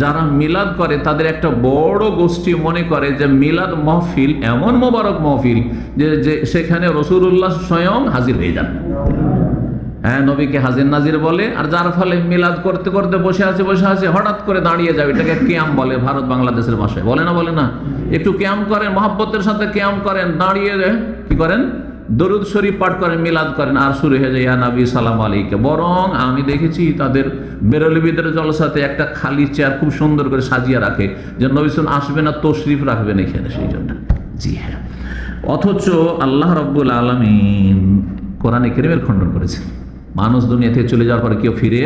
যারা মিলাদ করে তাদের একটা বড় গোষ্ঠী মনে করে যে মিলাদ মাহফিল এমন মোবারক মাহফিল যে সেখানে রাসূলুল্লাহ স্বয়ং হাজির হয়ে যান। হ্যাঁ, নবীকে হাজির নাজির বলে। আর যার ফলে মিলাদ করতে করতে বসে আছে হঠাৎ করে দাঁড়িয়ে যাবে, এটাকে কিয়াম বলে ভারত বাংলাদেশের ভাষায়, বলে না একটু কিয়াম করেন, মহব্বতের সাথে কিয়াম করেন, দাঁড়িয়ে কি করেন, দরুদ শরীফ পাঠ করেন, মিলাদ করেন, আর শুরু হয়ে যায় ইয়া নবী সালাম আলাইকা। বরং আমি দেখেছি তাদের বেরলবিদের জলসাতে একটা খালি চেয়ার খুব সুন্দর করে সাজিয়ে রাখে, যে নবী সাল্লাল্লাহু আসবে না, তশরিফ রাখবেন এখানে, সেই জন্য। জি হ্যাঁ, অথচ আল্লাহ রাব্বুল আলামিন কোরআনে কারীমের খণ্ডন করেছেন, মানুষ দুনিয়া থেকে চলে যাওয়ার পরে কেউ ফিরে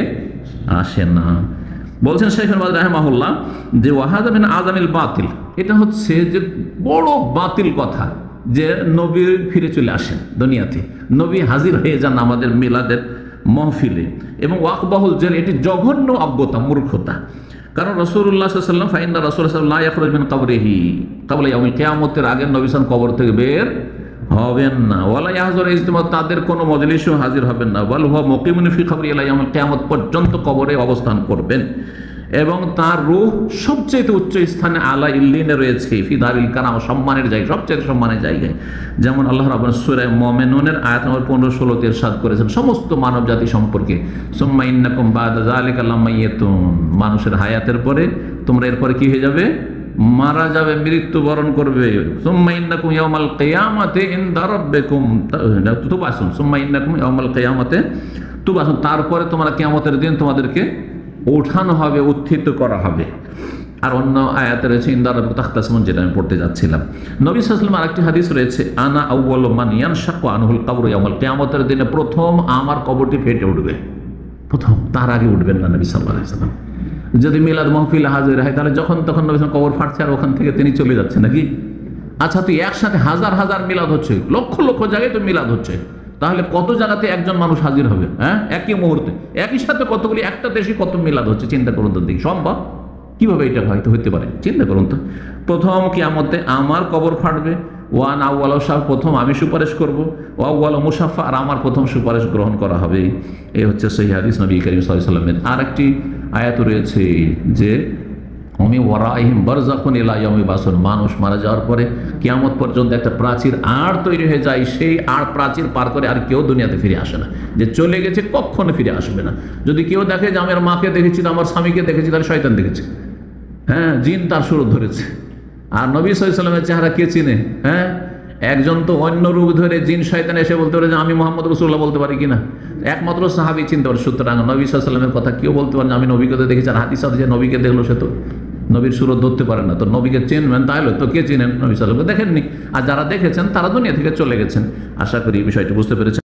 আসে না। বলছেন শাইখ রাহিমাহুল্লাহ যে ওয়াহাদা মিন আযামিল বাতিল, এটা হচ্ছে যে বড় বাতিল কথা যে নবী ফিরে চলে আসেন দুনিয়াতে, নবী হাজির হয়ে যান আমাদের মিলাদের মাহফিলে। এবং ওয়াকবাহুল জেল, এটি জঘন্য অজ্ঞতা, মূর্খতা। কারণ রাসূলুল্লাহ সাল্লাল্লাহু আলাইহি ওয়াসাল্লাম ফাইন্না রাসূলুল্লাহ লা ইয়াখরুজ মিন কবরিহি ক্বাবলা ইয়াউমিল কিয়ামতের আগে নবী সাল্লাল্লাহু কবর থেকে বের হবেন না। ওয়ালা ইয়াহজুর ইজতিমা, তাদের কোনো মজলিসেও হাজির হবেন না। ওয়াল হুয়া মুকিমুন ফি কবরি ইলা ইয়াউমিল কিয়ামত, পর্যন্ত কবরে অবস্থান করবেন। এবং তার রূহ সবচেয়ে উচ্চ স্থানে আলা ইল্লিনে রয়েছে, ফি দারিল কারাম, সম্মানের জায়গা, সবচেয়ে সম্মানের জায়গায়। যেমন আল্লাহ রাব্বুল সূরা মুমিনুনের আয়াত নম্বর 15-16 ইরশাদ করেছেন সমস্ত মানব জাতি সম্পর্কে, সুম্মা ইন্নাকুম বাদা যালিকা লামাইয়াতুন, মানুষের হায়াতের পরে তোমরা এরপরে কি হয়ে যাবে, মারা যাবে, মৃত্যুবরণ করবে। সুম্মা ইন্নাকুম ইয়াউমাল কিয়ামাতি ইনদা রাব্বিকুম তুবাসুন, সুম্মা ইন্নাকুম ইয়াউমাল কিয়ামাতি তুবাসুন, তারপরে তোমরা কিয়ামতের দিন তোমাদেরকে ওঠানো হবে, উত্থিত করা হবে। আর অন্য আয়াতে রয়েছে ইনদা রাব্বিকুম তাখতাসিমুন, যেটা আমি পড়তে যাচ্ছিলাম। নবী সাল্লাল্লাহু আলাইহি ওয়াসাল্লাম আরেকটি হাদিস রয়েছে, আনা আউয়ালু মান ইয়ানশাকু আনহুল কবর ইয়াউমাল কিয়ামতের দিনে প্রথম আমার কবরটি ফেটে উঠবে, প্রথম, তার আগে উঠবেন না নবী সাল্লাল্লাহু আলাইহি ওয়াসাল্লাম। যদি মিলাদ মাহফিল হাজির হয় তাহলে যখন তখন নবী সাল্লাল্লাহু কবর ফাটছে আর ওখান থেকে তিনি চলে যাচ্ছেন নাকি? আচ্ছা, তুই একসাথে হাজার হাজার মিলাদ হচ্ছে, লক্ষ লক্ষ জায়গায় তো মিলাদ হচ্ছে, তাহলে কত জায়গাতে একজন মানুষ হাজির হবে? হ্যাঁ, একই মুহূর্তে একই সাথে কতগুলি, একটা দেশে কত মিলাদ হচ্ছে, চিন্তা করুন তো দেখি, সম্ভব কিভাবে এটা হয়তো হতে পারে? চিন্তা করুন তো। প্রথম কিয়ামতে আমার কবর ফাটবে, ওয়ান আউয়াল সাহ, প্রথম আমি সুপারিশ করব, ওয়াউয়াল মুসাফা, আর আমার প্রথম সুপারিশ গ্রহণ করা হবে। এই হচ্ছে সহিহ হাদিস নবী করিম সাল্লাল্লাহু আলাইহি ওয়াসাল্লামের। আর একটি আয়াত রয়েছে যে ওমি ওয়ারাইহিম বারযাখুন ইলা ইয়াউমি বাসুন, মানুষ মারা যাওয়ার পরে কিয়ামত পর্যন্ত একটা প্রাচীর আড় তৈরি হয়ে যায়, সেই আড় প্রাচীর পার করে আর কেউ দুনিয়াতে ফিরে আসে না, যে চলে গেছে কখনো ফিরে আসবে না। যদি কেউ দেখে যে আমার মাকে দেখেছি, আমার স্বামীকে দেখেছি, তাহলে শয়তান দেখেছে, হ্যাঁ, জিন তার সুর ধরেছে। আর নবী সাল্লাল্লাহু আলাইহি ওয়াসাল্লামের চেহারা কে চিনে? হ্যাঁ, একজন তো অন্য রূপ ধরে জিন শয়তান এসে বলতে পারে যে আমি মুহাম্মদ রাসূলুল্লাহ বলতে পারি কিনা? একমাত্র সাহাবী চিনতে পারে। সুতরাং নবী সাল্লাল্লাহু আলাইহি ওয়াসাল্লামের কথা কেউ বলতে পারে না আমি নবীকে তো দেখেছি, আর হাদিস আছে যে নবীকে দেখলো সে তো নবীর সুরত ধরতে পারে না, তো নবীকে চিনবেন তাহলে তো কে চিনেন? নবী সাল্লাল্লাহু আলাইহি ওয়াসাল্লামকে দেখেননি, আর যারা দেখেছেন তারা দুনিয়া থেকে চলে গেছেন। আশা করি এই বিষয়টি বুঝতে পেরেছেন।